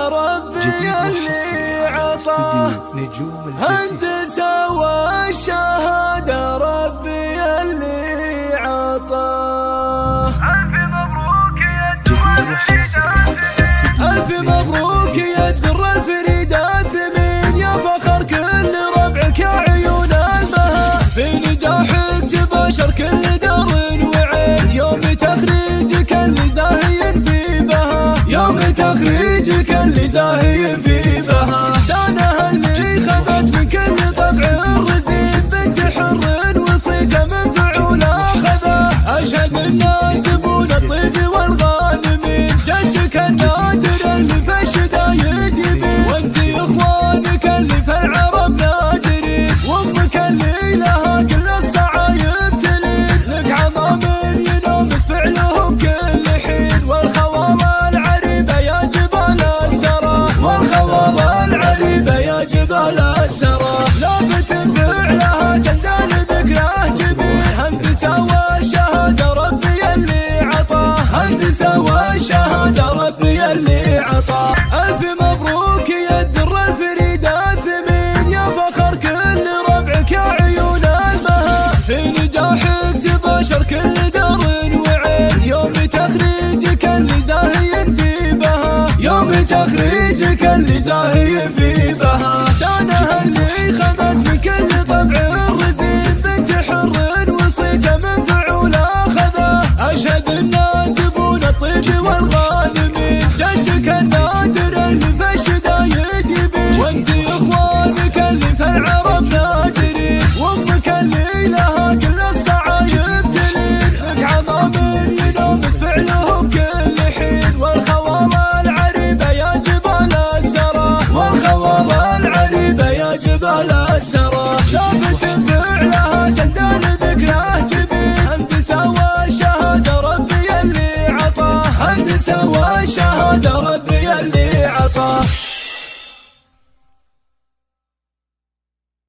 ربي اللي عطاه، هندسة والشهادة ربي اللي عطاه. ألف مبروك يا الدر الفريدات، من يا فخر كل ربعك يا عيون المها، في نجاحك تباشر كل دار وعين، يوم تخريجك اللي زاهين في بها، يوم تخريجك اللي زاهين في بها. دانها اللي خذت من كل طبع الرزين، بنت حر وصيته من فعوله خذا، أشهد الناس بون الطيب والغانمين، جدك النادر اللي في الشدايد يبين، وانت اخوانك اللي في العرب نادرين، وامك اللي لها كل الصعايب تلين، لك عمام ينومس فعلهم كل حين، والخوال العريبة يا جبال السرى، والخوال العريبة يا جبال السرى، لابت فعلها تندال ذكراه جبين، هندسة والشهادة ربي اللي عطاه، هندسة والشهادة ربي اللي عطاه. ألف مبروك يا الدر الفريدات، من يا فخر كل ربعك يا عيون المها، في نجاحك تباشر كل دار وعين، يوم تخريجك اللي زاهين في بها، يوم تخريجك اللي زاهين في بها. دانها اللي خذت من كل طبع الرزين، بنت حر وصيته من فعوله خذا، أشهد الناس بون الطيب والغانمين، جدك النادر اللي في الشدايد يبين، وانت اخوانك اللي في العرب نادرين، وامك اللي لها كل الصعايب تلين، لك عمام ينومس فعلهم كل حين، والخوال العريبة يا جبال السرى، والخوال العريبة يا جبال السرى، ثابت فعلها تندال ذكراه جبين، هندسة والشهادة ربي اللي عطاه، هندسة والشهادة ربي